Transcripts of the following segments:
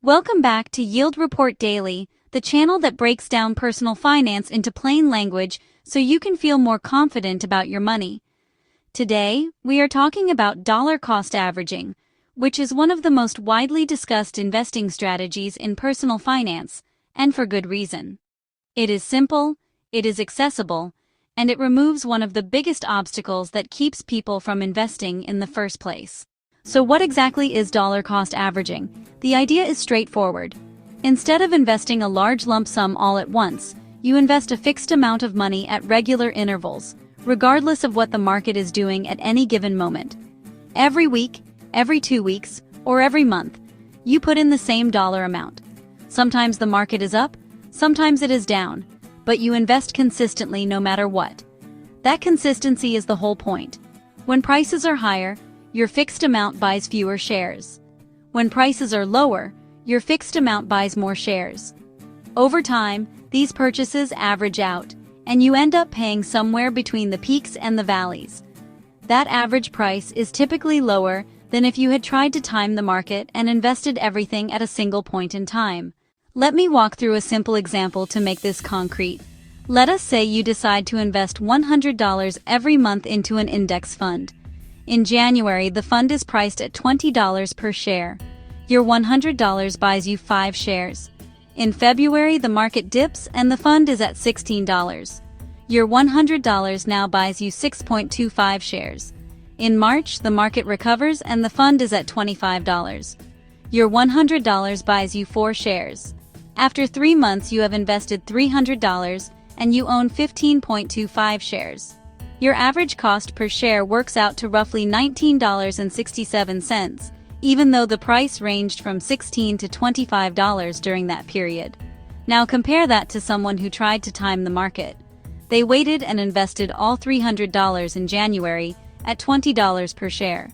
Welcome back to Yield Report Daily, the channel that breaks down personal finance into plain language so you can feel more confident about your money. Today, we are talking about dollar cost averaging, which is one of the most widely discussed investing strategies in personal finance, and for good reason. It is simple, it is accessible, and it removes one of the biggest obstacles that keeps people from investing in the first place. So what exactly is dollar cost averaging? The idea is straightforward. Instead of investing a large lump sum all at once, you invest a fixed amount of money at regular intervals, regardless of what the market is doing at any given moment. Every week, every 2 weeks, or every month, you put in the same dollar amount. Sometimes the market is up, sometimes it is down, but you invest consistently no matter what. That consistency is the whole point. When prices are higher, your fixed amount buys fewer shares. When prices are lower, your fixed amount buys more shares. Over time, these purchases average out, and you end up paying somewhere between the peaks and the valleys. That average price is typically lower than if you had tried to time the market and invested everything at a single point in time. Let me walk through a simple example to make this concrete. Let us say you decide to invest $100 every month into an index fund. In January, the fund is priced at $20 per share. Your $100 buys you 5 shares. In February, the market dips and the fund is at $16. Your $100 now buys you 6.25 shares. In March, the market recovers and the fund is at $25. Your $100 buys you 4 shares. After 3 months, you have invested $300 and you own 15.25 shares. Your average cost per share works out to roughly $19.67, even though the price ranged from $16 to $25 during that period. Now compare that to someone who tried to time the market. They waited and invested all $300 in January at $20 per share.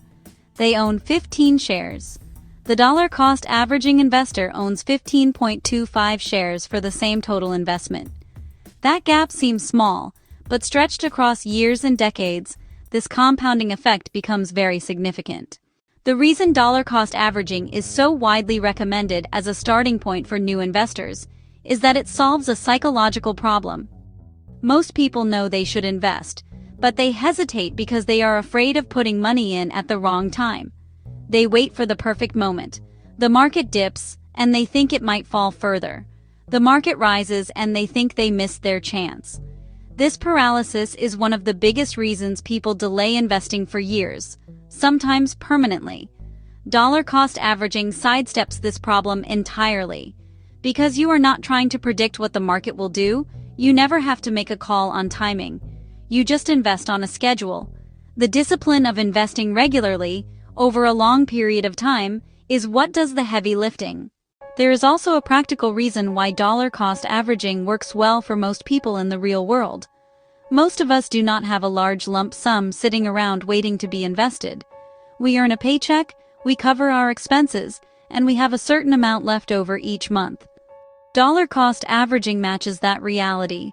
They own 15 shares. The dollar cost averaging investor owns 15.25 shares for the same total investment. That gap seems small, but stretched across years and decades, this compounding effect becomes very significant. The reason dollar cost averaging is so widely recommended as a starting point for new investors is that it solves a psychological problem. Most people know they should invest, but they hesitate because they are afraid of putting money in at the wrong time. They wait for the perfect moment. The market dips, and they think it might fall further. The market rises, and they think they missed their chance. This paralysis is one of the biggest reasons people delay investing for years, sometimes permanently. Dollar cost averaging sidesteps this problem entirely. Because you are not trying to predict what the market will do, you never have to make a call on timing. You just invest on a schedule. The discipline of investing regularly, over a long period of time, is what does the heavy lifting. There is also a practical reason why dollar cost averaging works well for most people in the real world. Most of us do not have a large lump sum sitting around waiting to be invested. We earn a paycheck, we cover our expenses, and we have a certain amount left over each month. Dollar cost averaging matches that reality.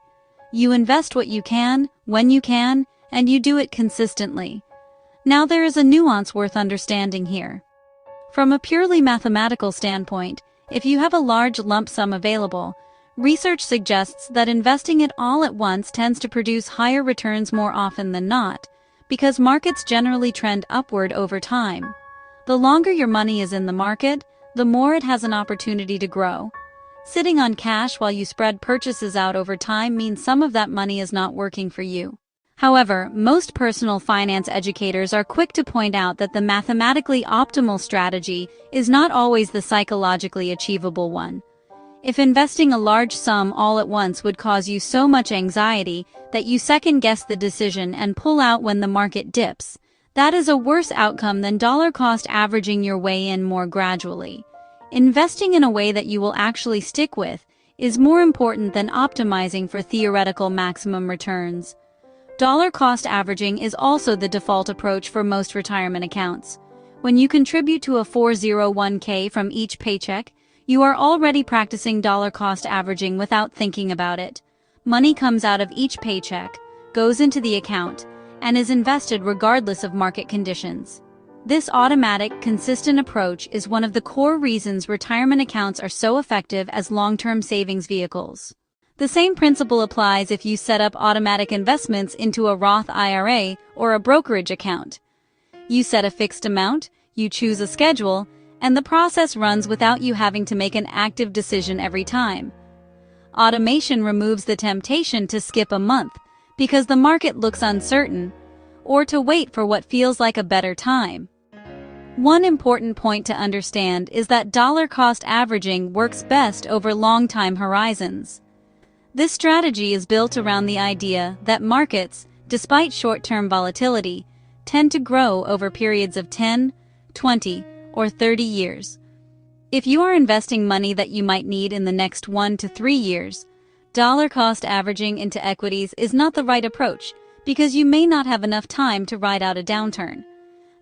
You invest what you can, when you can, and you do it consistently. Now there is a nuance worth understanding here. From a purely mathematical standpoint, if you have a large lump sum available, research suggests that investing it all at once tends to produce higher returns more often than not, because markets generally trend upward over time. The longer your money is in the market, the more it has an opportunity to grow. Sitting on cash while you spread purchases out over time means some of that money is not working for you. However, most personal finance educators are quick to point out that the mathematically optimal strategy is not always the psychologically achievable one. If investing a large sum all at once would cause you so much anxiety that you second-guess the decision and pull out when the market dips, that is a worse outcome than dollar cost averaging your way in more gradually. Investing in a way that you will actually stick with is more important than optimizing for theoretical maximum returns. Dollar cost averaging is also the default approach for most retirement accounts. When you contribute to a 401k from each paycheck, you are already practicing dollar cost averaging without thinking about it. Money comes out of each paycheck, goes into the account, and is invested regardless of market conditions. This automatic, consistent approach is one of the core reasons retirement accounts are so effective as long-term savings vehicles. The same principle applies if you set up automatic investments into a Roth IRA or a brokerage account. You set a fixed amount, you choose a schedule, and the process runs without you having to make an active decision every time. Automation removes the temptation to skip a month because the market looks uncertain, or to wait for what feels like a better time. One important point to understand is that dollar-cost averaging works best over long time horizons. This strategy is built around the idea that markets, despite short-term volatility, tend to grow over periods of 10, 20, or 30 years. If you are investing money that you might need in the next 1 to 3 years, dollar-cost averaging into equities is not the right approach because you may not have enough time to ride out a downturn.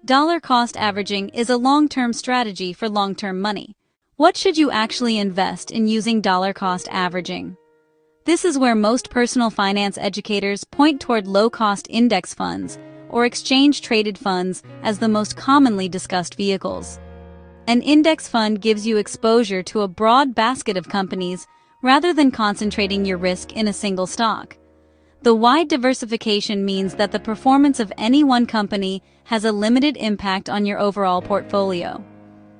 Dollar-cost averaging is a long-term strategy for long-term money. What should you actually invest in using dollar-cost averaging? This is where most personal finance educators point toward low-cost index funds or exchange-traded funds as the most commonly discussed vehicles. An index fund gives you exposure to a broad basket of companies rather than concentrating your risk in a single stock. The wide diversification means that the performance of any one company has a limited impact on your overall portfolio.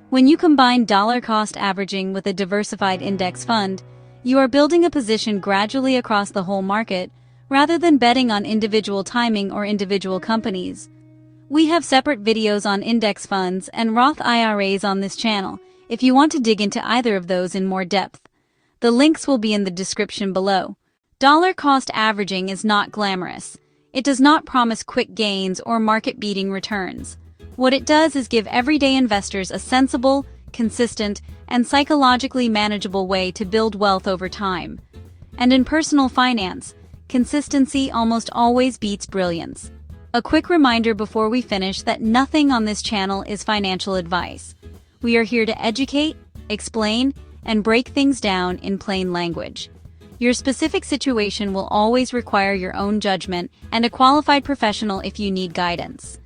When you combine dollar-cost averaging with a diversified index fund, you are building a position gradually across the whole market rather than betting on individual timing or individual companies. We have separate videos on index funds and Roth IRAs on this channel if you want to dig into either of those in more depth. The links will be in the description below. Dollar-cost averaging is not glamorous. It does not promise quick gains or market-beating returns. What it does is give everyday investors a sensible, consistent, and psychologically manageable way to build wealth over time. And in personal finance, consistency almost always beats brilliance. A quick reminder before we finish that nothing on this channel is financial advice. We are here to educate, explain, and break things down in plain language. Your specific situation will always require your own judgment and a qualified professional if you need guidance.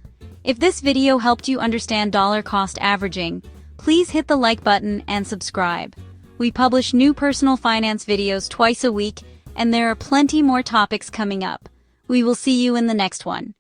If this video helped you understand dollar-cost averaging, please hit the like button and subscribe. We publish new personal finance videos twice a week, and there are plenty more topics coming up. We will see you in the next one.